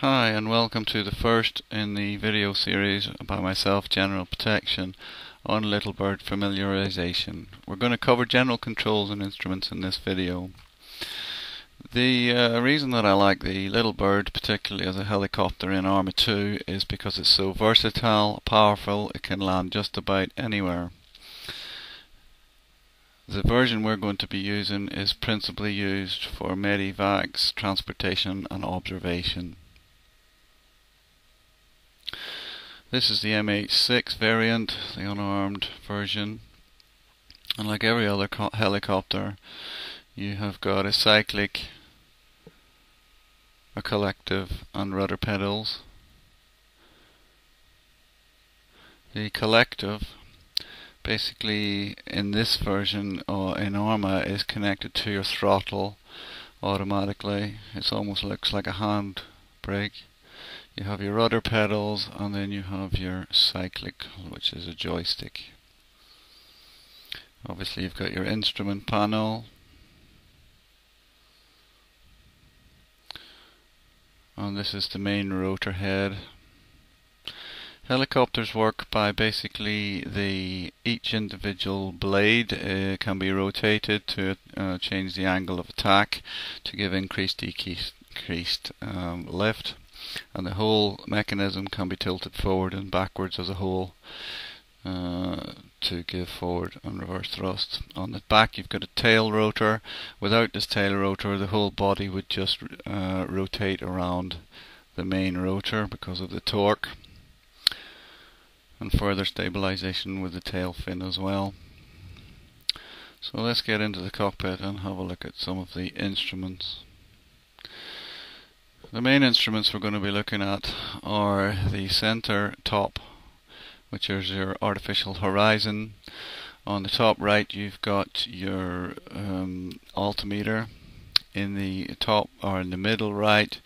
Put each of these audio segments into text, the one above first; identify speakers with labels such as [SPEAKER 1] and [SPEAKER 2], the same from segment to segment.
[SPEAKER 1] Hi and welcome to the first in the video series by myself, General Protection, on LittleBird Familiarisation. We're going to cover general controls and instruments in this video. The reason that I like the LittleBird, particularly as a helicopter in Arma 2, is because it's so versatile, powerful, it can land just about anywhere. The version we're going to be using is principally used for medevacs, transportation and observation. This is the MH6 variant, the unarmed version, and like every other helicopter, you have got a cyclic, a collective and rudder pedals. The collective, basically in this version in Arma, is connected to your throttle automatically. It almost looks like a hand brake. You have your rudder pedals and then you have your cyclic, which is a joystick. Obviously you've got your instrument panel, and this is the main rotor head. Helicopters work by basically each individual blade can be rotated to change the angle of attack to give increased decreased lift. And the whole mechanism can be tilted forward and backwards as a whole to give forward and reverse thrust. On the back you've got a tail rotor. Without this tail rotor, the whole body would just rotate around the main rotor because of the torque, and further stabilization with the tail fin as well. So let's get into the cockpit and have a look at some of the instruments. The main instruments we're going to be looking at are the center top, which is your artificial horizon. On the top right you've got your altimeter. In the top or in the middle right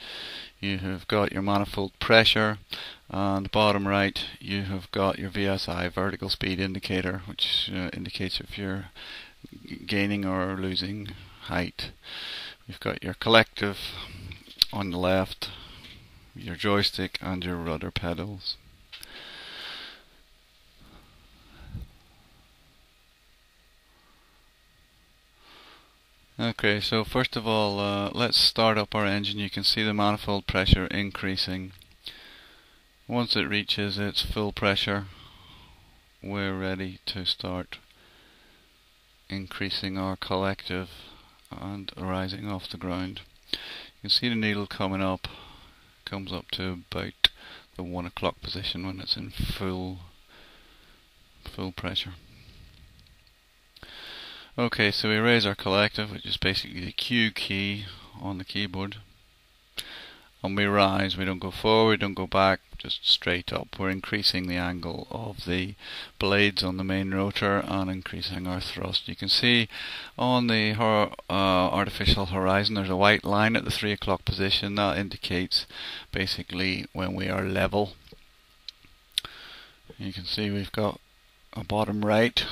[SPEAKER 1] you have got your manifold pressure, and bottom right you have got your VSI, vertical speed indicator, which indicates if you're gaining or losing height. You've got your collective on the left, your joystick and your rudder pedals. Okay, so first of all let's start up our engine. You can see the manifold pressure increasing. Once it reaches its full pressure, we're ready to start increasing our collective and rising off the ground. You can see the needle coming up, comes up to about the 1 o'clock position when it's in full pressure. Okay, so we raise our collective, which is basically the Q key on the keyboard, and we rise. We don't go forward, don't go back, just straight up. We're increasing the angle of the blades on the main rotor and increasing our thrust. You can see on the artificial horizon there's a white line at the 3 o'clock position. That indicates basically when we are level. You can see we've got a bottom right.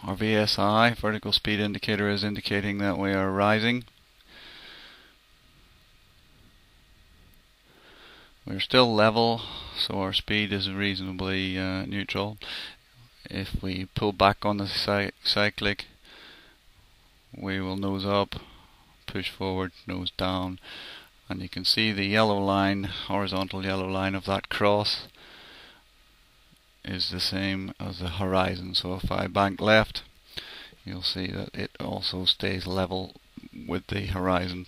[SPEAKER 1] Our VSI, vertical speed indicator, is indicating that we are rising. We're still level, so our speed is reasonably neutral. If we pull back on the cyclic, we will nose up, push forward, nose down, and you can see the yellow line, horizontal yellow line of that cross is the same as the horizon. So if I bank left, you'll see that it also stays level with the horizon.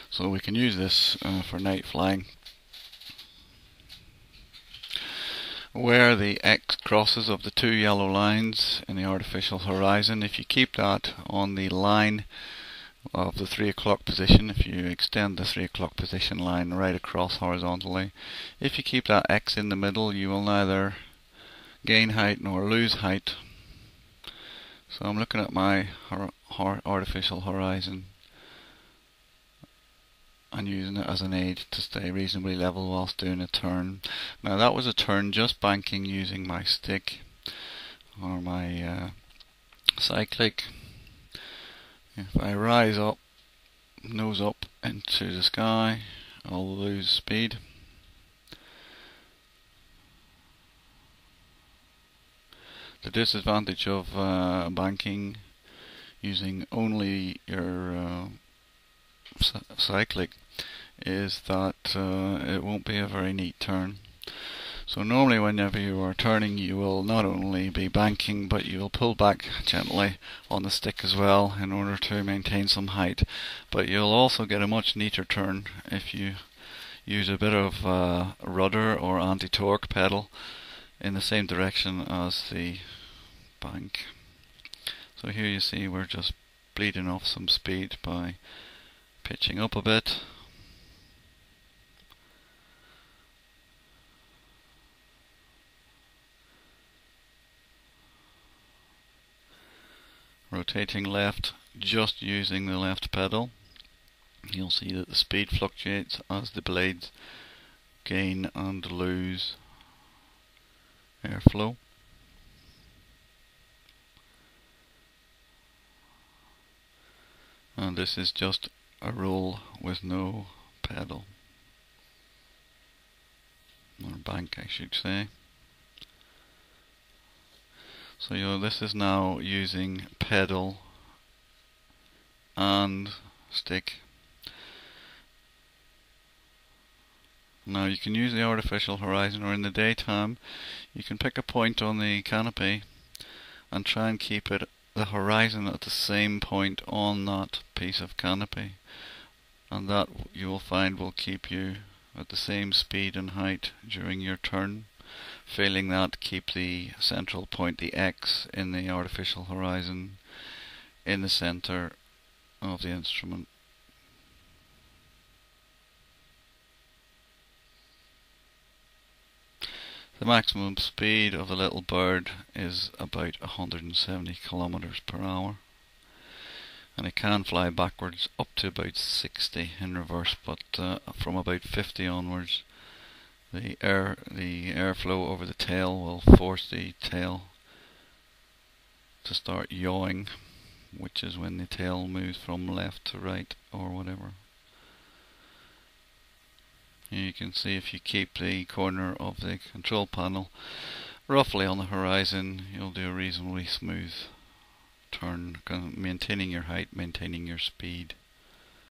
[SPEAKER 1] So we can use this for night flying, where the X crosses of the two yellow lines in the artificial horizon. If you keep that on the line of the 3 o'clock position, if you extend the 3 o'clock position line right across horizontally, if you keep that X in the middle, you will neither gain height nor lose height. So I'm looking at my artificial horizon and using it as an aid to stay reasonably level whilst doing a turn. Now that was a turn just banking using my stick or my cyclic. If I rise up, nose up into the sky I'll lose speed. The disadvantage of banking using only your cyclic is that it won't be a very neat turn. So normally whenever you are turning, you will not only be banking, but you will pull back gently on the stick as well in order to maintain some height. But you'll also get a much neater turn if you use a bit of rudder or anti-torque pedal in the same direction as the bank. So here you see we're just bleeding off some speed by pitching up a bit. Rotating left, just using the left pedal. You'll see that the speed fluctuates as the blades gain and lose airflow. And this is just a roll with no pedal, or bank I should say. So this is now using pedal and stick. Now you can use the artificial horizon, or in the daytime you can pick a point on the canopy and try and keep the horizon at the same point on that piece of canopy, and that you will find will keep you at the same speed and height during your turn. Failing that, keep the central point, the X in the artificial horizon, in the center of the instrument. The maximum speed of the LittleBird is about 170 kilometers per hour, and it can fly backwards up to about 60 in reverse, but from about 50 onwards the airflow over the tail will force the tail to start yawing, which is when the tail moves from left to right or whatever. You can see if you keep the corner of the control panel roughly on the horizon, you'll do a reasonably smooth turn, maintaining your height, maintaining your speed.